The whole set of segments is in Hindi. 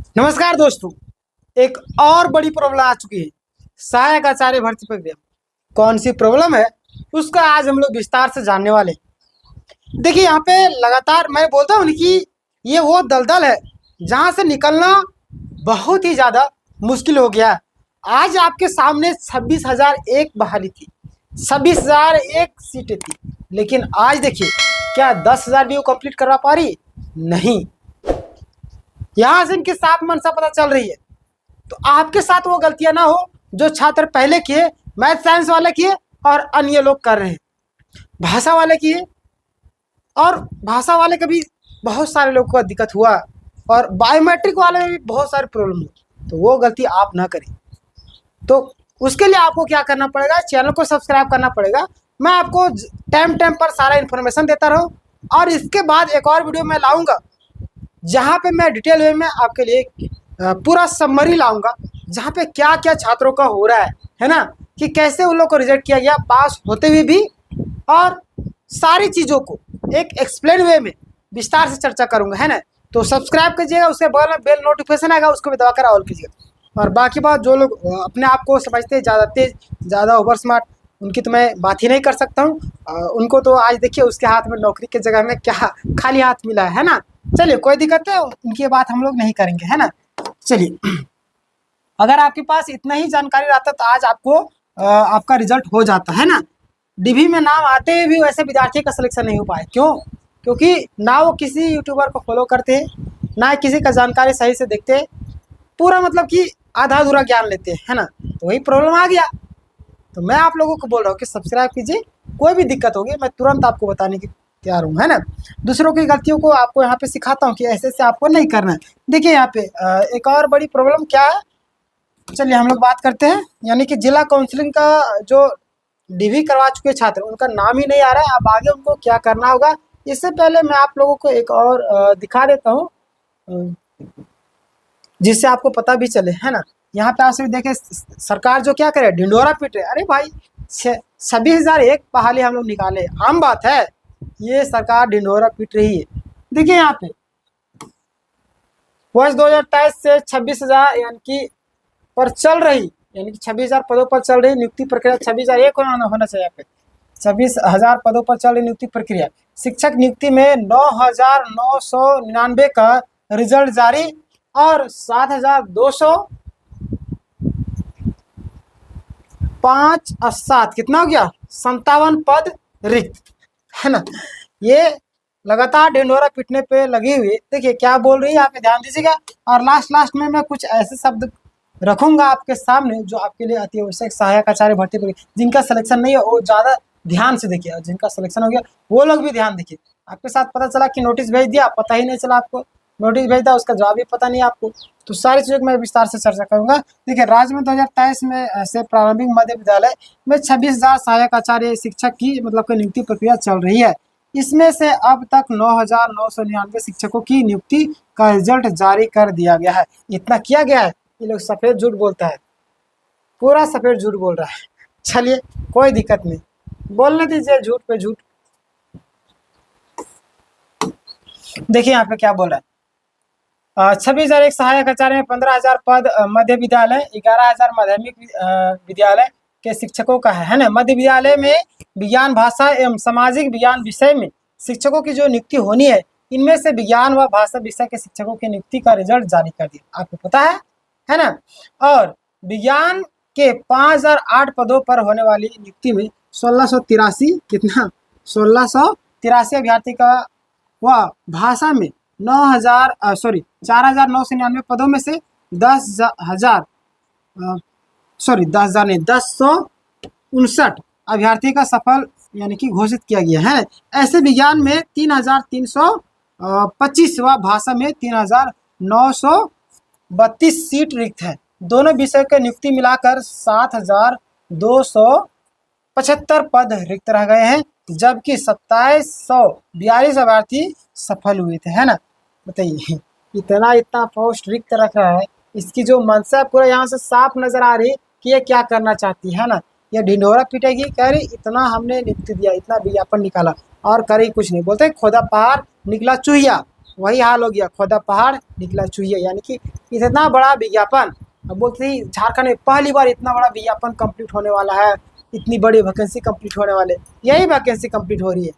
नमस्कार दोस्तों। एक और बड़ी प्रॉब्लम आ चुकी है सहायक आचार्य भर्ती प्रक्रिया। कौन सी प्रॉब्लम है उसका आज हम लोग विस्तार से जानने वाले हैं। देखिए यहाँ पे लगातार मैं बोलता हूँ ना कि ये वो दलदल है जहाँ से निकलना बहुत ही ज़्यादा मुश्किल हो गया है। आज आपके सामने 26,001 बहाली थी, 26,001 सीटें थी, लेकिन आज देखिए क्या 10,000 भी वो कंप्लीट करवा पा रही? नहीं। यहाँ से इनकी साफ मंशा पता चल रही है। तो आपके साथ वो गलतियां ना हो जो छात्र पहले किए, मैथ साइंस वाले किए और अन्य लोग कर रहे हैं, भाषा वाले किए और भाषा वाले का भी बहुत सारे लोगों को दिक्कत हुआ और बायोमेट्रिक वाले में भी बहुत सारी प्रॉब्लम हुई। तो वो गलती आप ना करें। तो उसके लिए आपको क्या करना पड़ेगा, चैनल को सब्सक्राइब करना पड़ेगा। मैं आपको टाइम टाइम पर सारा इन्फॉर्मेशन देता रहूँ और इसके बाद एक और वीडियो मैं लाऊंगा जहाँ पे मैं डिटेल वे में आपके लिए पूरा समरी लाऊंगा, जहाँ पे क्या क्या छात्रों का हो रहा है ना, कि कैसे उन लोग को रिजेक्ट किया गया पास होते हुए भी, और सारी चीज़ों को एक एक्सप्लेन वे में विस्तार से चर्चा करूंगा, है ना। तो सब्सक्राइब कीजिएगा, उसके बगल में बेल नोटिफिकेशन आएगा, उसको भी दबाकर ऑल कीजिएगा। और बाकी बात, जो लोग अपने आप को समझते हैं ज़्यादा तेज, ज़्यादा ओवर स्मार्ट, उनकी तो मैं बात ही नहीं कर सकता हूँ। उनको तो आज देखिए उसके हाथ में नौकरी की जगह में क्या खाली हाथ मिला है ना। चलिए कोई दिक्कत है, उनकी बात हम लोग नहीं करेंगे, है ना। चलिए, अगर आपके पास इतना ही जानकारी रहता तो आज आपको आपका रिजल्ट हो जाता, है ना। डीवी में नाम आते हुए भी वैसे विद्यार्थी का सिलेक्शन नहीं हो पाए। क्यों? क्योंकि ना वो किसी यूट्यूबर को फॉलो करते हैं, ना किसी का जानकारी सही से देखते हैं, पूरा मतलब कि आधा अधूरा ज्ञान लेते हैं, है ना। तो वही प्रॉब्लम आ गया। तो मैं आप लोगों को बोल रहा हूँ कि सब्सक्राइब कीजिए, कोई भी दिक्कत होगी मैं तुरंत आपको बताने की तैयार हूँ, है ना। दूसरों की गलतियों को आपको यहाँ पे सिखाता हूँ कि ऐसे से आपको नहीं करना है। देखिए यहाँ पे एक और बड़ी प्रॉब्लम क्या है, चलिए हम लोग बात करते हैं। यानी कि जिला काउंसलिंग का जो डीवी करवा चुके छात्र, उनका नाम ही नहीं आ रहा है। अब आगे उनको क्या करना होगा, इससे पहले मैं आप लोगों को एक और दिखा देता हूँ जिससे आपको पता भी चले, है ना। यहाँ पे आप सभी देखें, सरकार जो क्या करे, ढिंडोरा पीट रहे। अरे भाई 26,001 बहाली हम लोग निकाले, आम बात है। ये सरकार ढिंडोरा पीट रही है। देखिए यहाँ पे वर्ष 2023 से 26,000 यानी कि पर चल रही, यानी कि 26,000 पदों पर चल रही नियुक्ति प्रक्रिया, 26,001 होना चाहिए। यहाँ पे 26,000 पदों पर चल रही नियुक्ति प्रक्रिया। शिक्षक नियुक्ति में 9,999 का रिजल्ट जारी और 7,205 और 7 कितना हो गया, 57 पद रिक्त, है ना। ये लगातार ढिंडोरा पीटने पे लगी हुई। देखिए क्या बोल रही है, आप ध्यान दीजिएगा। और लास्ट में मैं कुछ ऐसे शब्द रखूंगा आपके सामने जो आपके लिए अति आवश्यक सहायक आचार्य भर्ती प्रक्रिया, जिनका सिलेक्शन नहीं है वो ज़्यादा ध्यान से देखिए, और जिनका सिलेक्शन हो गया वो लोग भी ध्यान देखिए। आपके साथ पता चला कि नोटिस भेज दिया, पता ही नहीं चला आपको, नोटिस भेज दिया उसका जवाब भी पता नहीं आपको। तो सारी चीज़ों की मैं विस्तार से चर्चा करूंगा। देखिए राज्य में 2023 में ऐसे प्रारंभिक मध्य विद्यालय में 26,000 सहायक आचार्य शिक्षक की मतलब की नियुक्ति प्रक्रिया चल रही है। इसमें से अब तक 9,999 शिक्षकों की नियुक्ति का रिजल्ट जारी कर दिया गया है। इतना किया गया है, ये लोग सफ़ेद झूठ बोलता है, पूरा सफ़ेद झूठ बोल रहा है। चलिए कोई दिक्कत नहीं, बोलने दीजिए झूठ पे झूठ। देखिए यहाँ पे क्या बोल रहा है, 26,001 सहायक आचार्य में 15,000 पद मध्य विद्यालय, 11,000 माध्यमिक विद्यालय के शिक्षकों का है ना। मध्य विद्यालय में विज्ञान भाषा एवं सामाजिक विज्ञान विषय में शिक्षकों की जो नियुक्ति होनी है, इनमें से विज्ञान व भाषा विषय के शिक्षकों की नियुक्ति का रिजल्ट जारी कर दिया, आपको पता है ना। और विज्ञान के 5,008 पदों पर होने वाली नियुक्ति में 1683 कितना 1683 अभ्यर्थी का, व भाषा में 4,999 पदों में से 10,159 अभ्यर्थी का सफल यानी कि घोषित किया गया है। ऐसे विज्ञान में 3,325 व भाषा में 3,932 सीट रिक्त है। दोनों विषय के नियुक्ति मिलाकर 7,275 पद रिक्त रह गए हैं, जबकि 2,742 अभ्यर्थी सफल हुए थे, है ना। बताइए इतना पोस्ट रिक्त रख रहा है, इसकी जो मंशा पूरा यहाँ से साफ नजर आ रही कि ये क्या करना चाहती है ना। ये ढिंढोरा पीटेगी, कह रही इतना हमने नियुक्ति दिया, इतना विज्ञापन निकाला और करे कुछ नहीं। बोलते खोदा पहाड़ निकला चूहिया, वही हाल हो गया, खोदा पहाड़ निकला चूहिया, यानी कि इतना बड़ा विज्ञापन। अब बोलते ही झारखंड में पहली बार इतना बड़ा विज्ञापन कंप्लीट होने वाला है, इतनी बड़ी वैकेंसी कंप्लीट होने वाले, यही वैकेंसी कंप्लीट हो रही है,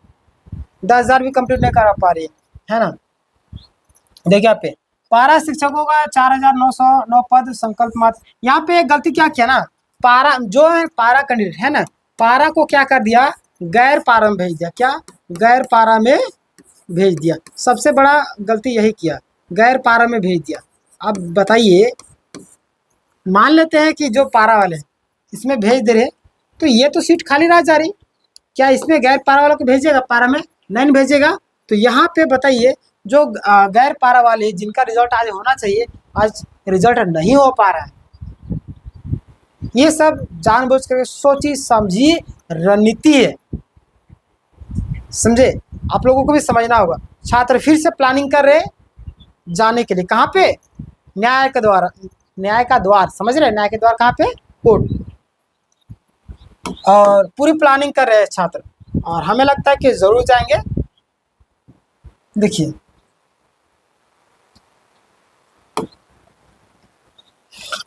10,000 भी कंप्लीट नहीं करा पा रही है ना। देखिए यहाँ पे पारा शिक्षकों का 4,909 पद संकल्प मात्र। यहाँ पे एक गलती क्या किया ना, पारा जो है पारा कैंडिडेट है ना, पारा को क्या कर दिया, गैर पारा में भेज दिया। क्या, गैर पारा में भेज दिया। सबसे बड़ा गलती यही किया, गैर पारा में भेज दिया। अब बताइए, मान लेते हैं कि जो पारा वाले हैं इसमें भेज दे रहे, तो ये तो सीट खाली रह जा रही, क्या इसमें गैर पारा वालों को भेजेगा, पारा में नहीं भेजेगा। तो यहाँ पे बताइए, जो गैर पारा वाले जिनका रिजल्ट आज होना चाहिए, आज रिजल्ट नहीं हो पा रहा है। ये सब जानबूझ कर सोची समझी रणनीति है, समझे। आप लोगों को भी समझना होगा। छात्र फिर से प्लानिंग कर रहे जाने के लिए, कहाँ पे, न्याय के द्वार, न्याय का द्वार, समझ रहे, न्याय के द्वार कहाँ पे, कोर्ट। और पूरी प्लानिंग कर रहे हैं छात्र, और हमें लगता है कि जरूर जाएंगे। देखिए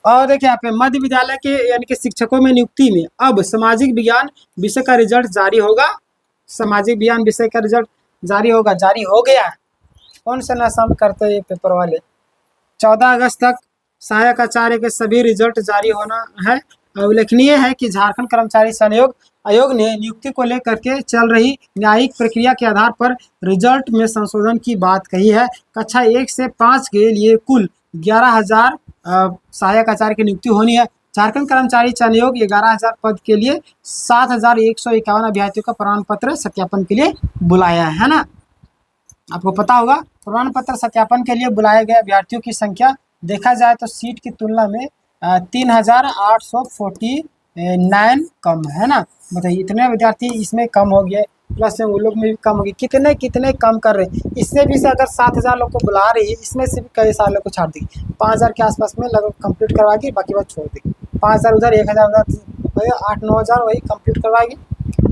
और देखिए यहाँ पे मध्य विद्यालय के यानी कि शिक्षकों में नियुक्ति में अब सामाजिक विज्ञान विषय का रिजल्ट जारी होगा। सामाजिक विज्ञान विषय का रिजल्ट जारी होगा, जारी हो गया है। कौन सा नाम करते हैं पेपर वाले। 14 अगस्त तक सहायक आचार्य के सभी रिजल्ट जारी होना है। उल्लेखनीय है कि झारखंड कर्मचारी सहयोग आयोग ने नियुक्ति को लेकर के चल रही न्यायिक प्रक्रिया के आधार पर रिजल्ट में संशोधन की बात कही है। कक्षा 1 से 5 के लिए कुल 11,000 सहायक आचार्य की नियुक्ति होनी है। झारखंड कर्मचारी चयन आयोग 11,000 पद के लिए 7,151 अभ्यर्थियों का प्रमाण पत्र सत्यापन के लिए बुलाया है ना। आपको पता होगा, प्रमाण पत्र सत्यापन के लिए बुलाए गए अभ्यर्थियों की संख्या देखा जाए तो सीट की तुलना में 3,849 कम है ना। बताइए, इतने विद्यार्थी इसमें कम हो गए, प्लस में वो लोग में भी कम हो गए, कितने कितने कम कर रहे हैं। इससे भी से अगर 7,000 लोग को बुला रही है, इसमें से भी कई सारे लोग को छाड़ देगी। 5,000 के आसपास में लगभग कंप्लीट करवाएगी, बाकी बात छोड़ देगी। 5,000 उधर, 1,000 उधर, 8-9,000 वही कंप्लीट करवाएगी,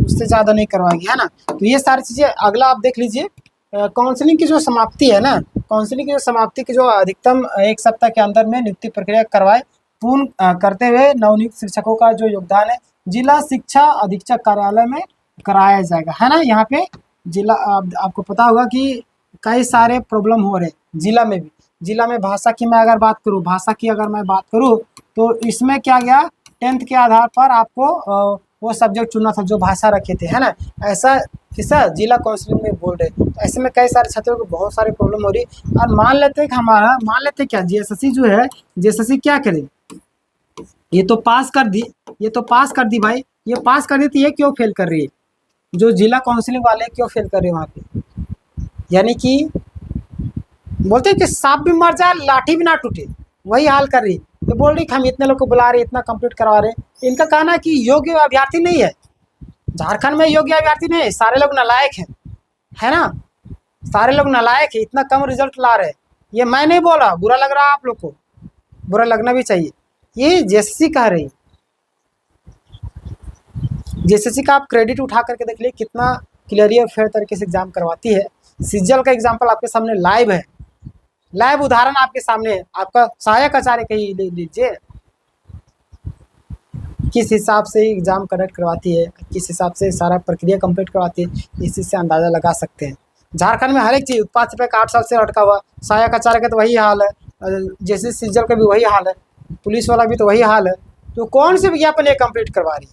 उससे ज़्यादा नहीं करवाएगी, है ना। तो ये सारी चीज़ें। अगला आप देख लीजिए, काउंसलिंग की जो समाप्ति है ना, काउंसलिंग की जो समाप्ति की जो अधिकतम 1 सप्ताह के अंदर में नियुक्ति प्रक्रिया करवाए पूर्ण करते हुए नवनियुक्त शिक्षकों का जो योगदान है जिला शिक्षा अधीक्षक कार्यालय में कराया जाएगा, है ना। यहाँ पे जिला आपको पता होगा कि कई सारे प्रॉब्लम हो रहे हैं जिला में भी। जिला में भाषा की मैं अगर बात करूँ, तो इसमें क्या गया, 10th के आधार पर आपको वो सब्जेक्ट चुनना था जो भाषा रखे थे, है ना। ऐसा किसा जिला काउंसलिंग में बोल रहे। तो ऐसे में कई सारे छात्रों को बहुत सारे प्रॉब्लम हो रही। और मान लेते हैं क्या जीएसएससी जो है, जीएसएससी क्या करे, ये तो पास कर दी भाई, ये पास कर दी तो ये क्यों फेल कर रही है, जो जिला काउंसलिंग वाले क्यों फेल कर रहे हैं वहाँ पे। यानी कि बोलते हैं कि सांप भी मर जाए लाठी भी ना टूटे, वही हाल कर रही। तो बोल रही हम इतने लोग को बुला रहे, इतना कंप्लीट करवा रहे। इनका कहना है कि योग्य अभ्यर्थी नहीं है, झारखंड में योग्य अभ्यर्थी नहीं है, सारे लोग नालायक हैं, है ना। सारे लोग नालायक है, इतना कम रिजल्ट ला रहे। ये मैं नहीं बोल रहा, बुरा लग रहा है आप लोग को, बुरा लगना भी चाहिए। ये जेएसएससी कह रही, जेएसएससी का आप क्रेडिट उठा करके देख लीजिए कितना क्लियरली और फेयर तरीके से एग्जाम करवाती है। सीजीएल का एग्जाम्पल आपके सामने लाइव है, लाइव उदाहरण आपके सामने है। आपका सहायक आचार्य का ही ले लीजिए, किस हिसाब से एग्जाम कंडक्ट करवाती है, किस हिसाब से सारा प्रक्रिया कंप्लीट करवाती है, इसी से अंदाज़ा लगा सकते हैं। झारखंड में हर एक चीज़ उत्पाद से 8 साल से अटका हुआ, सहायक आचार्य का तो वही हाल है, जैसे सीजीएल का भी वही हाल है, पुलिस वाला भी तो वही हाल है। तो कौन से विज्ञापन ये कंप्लीट करवा रही है।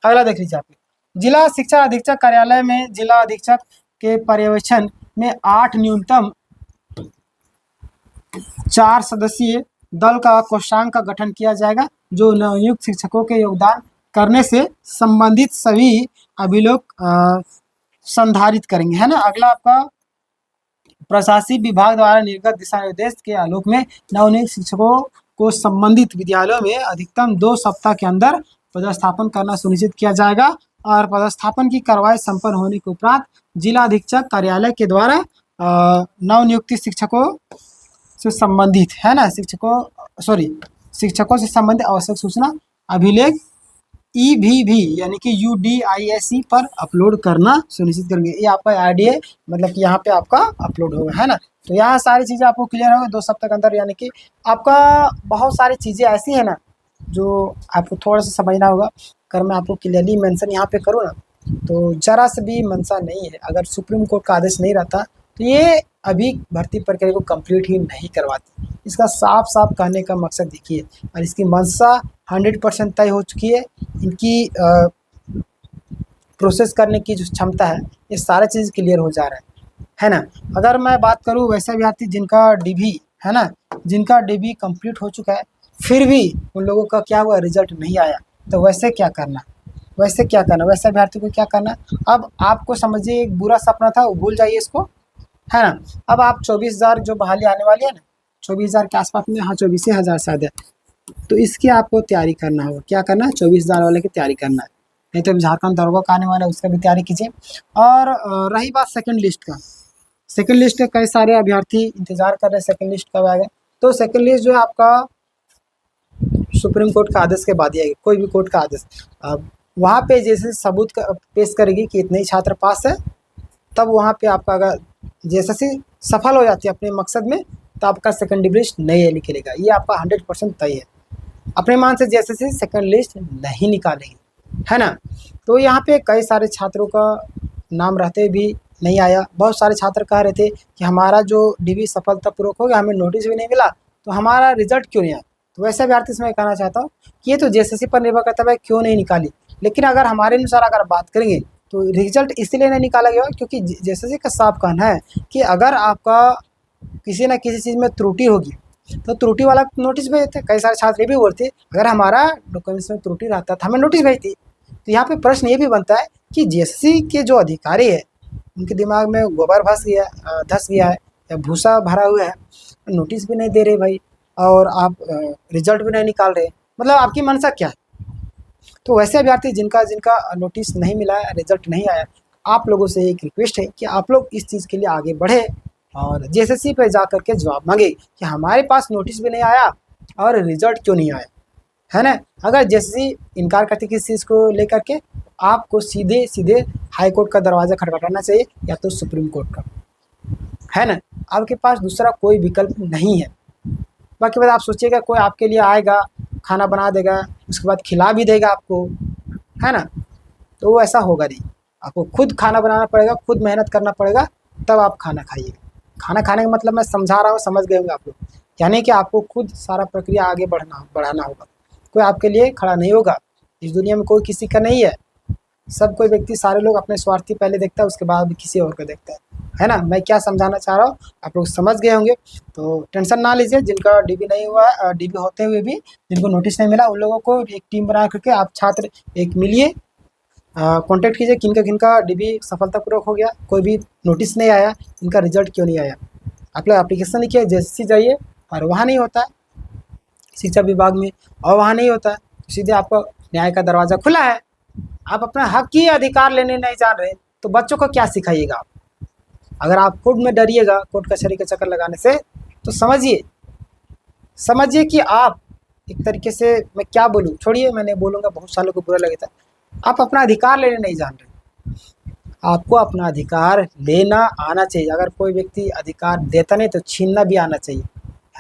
अगला देख लीजिए आप, जिला शिक्षा अधीक्षक कार्यालय में जिला अधीक्षक के पर्यवेक्षण में 8 न्यूनतम 4 सदस्यीय दल का कोषांग का गठन किया जाएगा, जो नवनियुक्त शिक्षकों के योगदान करने से संबंधित सभी अभिलोक संधारित करेंगे, है ना। अगला आपका प्रशासनिक विभाग द्वारा निर्गत दिशा निर्देश के आलोक में नवनियुक्त शिक्षकों को संबंधित विद्यालयों में अधिकतम 2 सप्ताह के अंदर पदस्थापन करना सुनिश्चित किया जाएगा। और पदस्थापन की कार्रवाई संपन्न होने के उपरांत जिला अधीक्षक कार्यालय के द्वारा नवनियुक्त शिक्षकों से संबंधित, है ना, शिक्षकों से संबंधित आवश्यक सूचना अभिलेख EVV यानी कि UDISE पर अपलोड करना सुनिश्चित करेंगे। ये आपका ID है, मतलब कि यहाँ पे आपका अपलोड होगा, है ना। तो यहाँ सारी चीज़ें आपको क्लियर होगा 2 सप्ताह के अंदर, यानी कि आपका बहुत सारी चीज़ें ऐसी हैं ना जो आपको थोड़ा सा समझना होगा। अगर मैं आपको क्लियरली मेंशन यहाँ पे करूँ ना, तो ज़रा से भी मंशा नहीं है। अगर सुप्रीम कोर्ट का आदेश नहीं रहता तो ये अभी भर्ती प्रक्रिया को कंप्लीट ही नहीं करवाती। इसका साफ साफ कहने का मकसद देखिए, और इसकी मंशा 100% तय हो चुकी है। इनकी प्रोसेस करने की जो क्षमता है, ये सारा चीज़ क्लियर हो जा रहा है ना। अगर मैं बात करूँ वैसे अभ्यर्थी जिनका DB है ना, जिनका DB कंप्लीट हो चुका है, फिर भी उन लोगों का क्या हुआ, रिजल्ट नहीं आया, तो वैसे क्या करना, वैसे क्या करना, वैसे अभ्यर्थी को क्या करना। अब आपको समझिए एक बुरा सपना था, वो भूल जाइए इसको, है ना। अब आप 24,000 जो बहाली आने वाली है ना, 24,000 के आसपास में, हाँ 24,000 शायद है, तो इसकी आपको तैयारी करना होगा। क्या करना है, 24,000 वाले की तैयारी करना है। नहीं तो झारखंड दरोगा का आने वाला है, उसका भी तैयारी कीजिए। और रही बात सेकंड लिस्ट का, सेकंड लिस्ट के कई सारे अभ्यर्थी इंतजार कर रहे हैं सेकंड लिस्ट कब आएगा। तो सेकंड लिस्ट जो है आपका सुप्रीम कोर्ट का आदेश के बाद ही आएगी, कोई भी कोर्ट का आदेश। अब वहाँ पे जैसे सबूत पेश करेगी कि इतने ही छात्र पास है, तब वहाँ पे आपका अगर जैसे सफल हो जाती है अपने मकसद में, तो आपका सेकेंडरी लिस्ट नहीं निकलेगा। ये आपका 100% तय है। अपने मान से जैसे सेकेंड लिस्ट नहीं निकालेंगे, है ना। तो यहाँ पे कई सारे छात्रों का नाम रहते भी नहीं आया। बहुत सारे छात्र कह रहे थे कि हमारा जो DB सफलतापूर्वक हो गया, हमें नोटिस भी नहीं मिला, तो हमारा रिजल्ट क्यों नहीं आया। तो वैसे अभ्यर्थी से मैं कहना चाहता हूँ कि ये तो JSSC पर निर्भर करता है क्यों नहीं निकाली। लेकिन अगर हमारे अनुसार अगर बात करेंगे तो रिजल्ट इसलिए नहीं निकाला गया क्योंकि JSSC का साफ कहना है कि अगर आपका किसी न किसी चीज़ में त्रुटि होगी तो त्रुटि वाला नोटिस भेजते। कई सारे छात्र ये भी बोलते अगर हमारा डॉक्यूमेंट्स में त्रुटि रहता था हमें नोटिस भेजती। तो यहाँ पे प्रश्न ये भी बनता है कि JSSC के जो अधिकारी है उनके दिमाग में गोबर धस गया है या भूसा भरा हुआ है, नोटिस भी नहीं दे रहे भाई, और आप रिजल्ट भी नहीं निकाल रहे, मतलब आपकी मंशा क्या है। तो वैसे अभ्यर्थी जिनका नोटिस नहीं मिला है, रिजल्ट नहीं आया, आप लोगों से एक रिक्वेस्ट है कि आप लोग इस चीज़ के लिए आगे बढ़े और JSSC पे जा कर के जवाब मांगे कि हमारे पास नोटिस भी नहीं आया और रिजल्ट क्यों नहीं आया, है ना। अगर JSSC इनकार करती किसी चीज़ को लेकर के, आपको सीधे सीधे हाई कोर्ट का दरवाज़ा खटखटाना चाहिए या तो सुप्रीम कोर्ट का, है ना। आपके पास दूसरा कोई विकल्प नहीं है। बाकी बात आप सोचिएगा कोई आपके लिए आएगा, खाना बना देगा, उसके बाद खिला भी देगा आपको, है ना। तो वो ऐसा होगा नहीं, आपको खुद खाना बनाना पड़ेगा, खुद मेहनत करना पड़ेगा, तब आप खाना खाइएगा। खाना खाने का मतलब मैं समझा रहा हूँ, समझ गए होंगे आप लोग, यानी कि आपको खुद सारा प्रक्रिया आगे बढ़ाना होगा। कोई आपके लिए खड़ा नहीं होगा। इस दुनिया में कोई किसी का नहीं है। सब कोई व्यक्ति, सारे लोग अपने स्वार्थी पहले देखता है, उसके बाद किसी और को देखता है ना। मैं क्या समझाना चाह रहा हूँ आप लोग समझ गए होंगे। तो टेंशन ना लीजिए, जिनका DB नहीं हुआ है, DB होते हुए भी जिनको नोटिस नहीं मिला, उन लोगों को एक टीम बना करके आप छात्र एक मिलिए, कांटेक्ट कीजिए किनका DB सफलतापूर्वक हो गया, कोई भी नोटिस नहीं आया, इनका रिजल्ट क्यों नहीं आया। आप लोग एप्लीकेशन लिखिए, JSSC जाइए, और वहाँ नहीं होता है शिक्षा विभाग में, और वहाँ नहीं होता है तो सीधे आपको न्याय का दरवाज़ा खुला है। आप अपना हक की अधिकार लेने नहीं जान रहे तो बच्चों को क्या सिखाइएगा आप। अगर आप खुद में डरिएगा कोर्ट कचहरी के चक्कर लगाने से, तो समझिए कि आप एक तरीके से, मैं क्या बोलूँ, छोड़िए मैं नहीं बोलूँगा, बहुत सालों को बुरा लगता है। आप अपना अधिकार लेने नहीं जान रहे। आपको अपना अधिकार लेना आना चाहिए। अगर कोई व्यक्ति अधिकार देता नहीं तो छीनना भी आना चाहिए,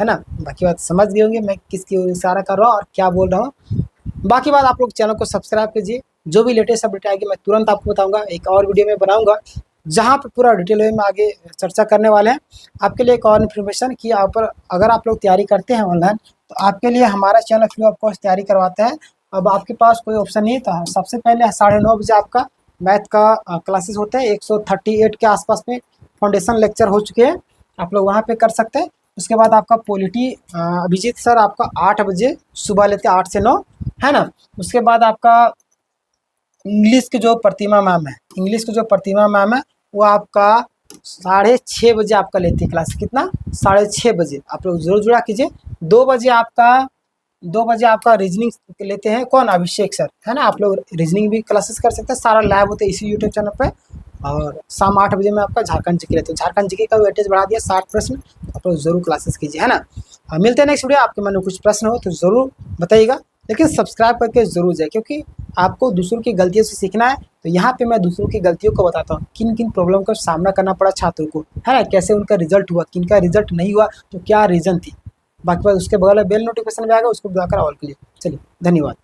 है ना। बाकी बात समझ गए होंगे मैं किसकी ओर इशारा कर रहा हूँ और क्या बोल रहा हूँ। बाकी बात आप लोग चैनल को सब्सक्राइब कीजिए, जो भी लेटेस्ट अपडेट आएगी मैं तुरंत आपको बताऊंगा। एक और वीडियो में बनाऊंगा जहां पर पूरा डिटेल में आगे चर्चा करने वाले हैं। आपके लिए एक और इन्फॉर्मेशन कि आप अगर आप लोग तैयारी करते हैं ऑनलाइन, तो आपके लिए हमारा चैनल फ्री ऑफ कॉस्ट तैयारी करवाता है। अब आपके पास कोई ऑप्शन नहीं था, सबसे पहले 9:30 बजे आपका मैथ का क्लासेस होते हैं। 138 के आसपास में फाउंडेशन लेक्चर हो चुके हैं, आप लोग वहाँ पे कर सकते हैं। उसके बाद आपका पॉलिटी अभिजीत सर आपका 8 बजे सुबह लेते हैं, 8 से 9, है ना। उसके बाद आपका इंग्लिश की जो प्रतिमा मैम है, वो आपका 6:30 बजे आपका लेती है क्लास। कितना? 6:30 बजे। आप लोग जरूर जुड़ा कीजिए। 2 बजे आपका रीजनिंग लेते हैं, कौन? अभिषेक सर, है ना। आप लोग रीजनिंग भी क्लासेस कर सकते हैं, सारा लैब होता है इसी यूट्यूब चैनल पे। और शाम 8 बजे में आपका झारखंड जीके लेते हैं। झारखंड जीके का वेटेज बढ़ा दिया 60 प्रश्न, आप लोग जरूर क्लासेस कीजिए, है ना। मिलते हैं नेक्स्ट वीडियो। आपके मन में कुछ प्रश्न हो तो ज़रूर बताइएगा। लेकिन सब्सक्राइब करके ज़रूर जाए, क्योंकि आपको दूसरों की गलतियों से सीखना है। तो यहाँ पे मैं दूसरों की गलतियों को बताता हूँ, किन किन प्रॉब्लम का सामना करना पड़ा छात्रों को, है ना, कैसे उनका रिजल्ट हुआ, किन का रिजल्ट नहीं हुआ, तो क्या रीज़न थी। बाकी बात उसके बगल में बेल नोटिफिकेशन में आएगा, उसको बुलाकर ऑल के लिए। चलिए, धन्यवाद।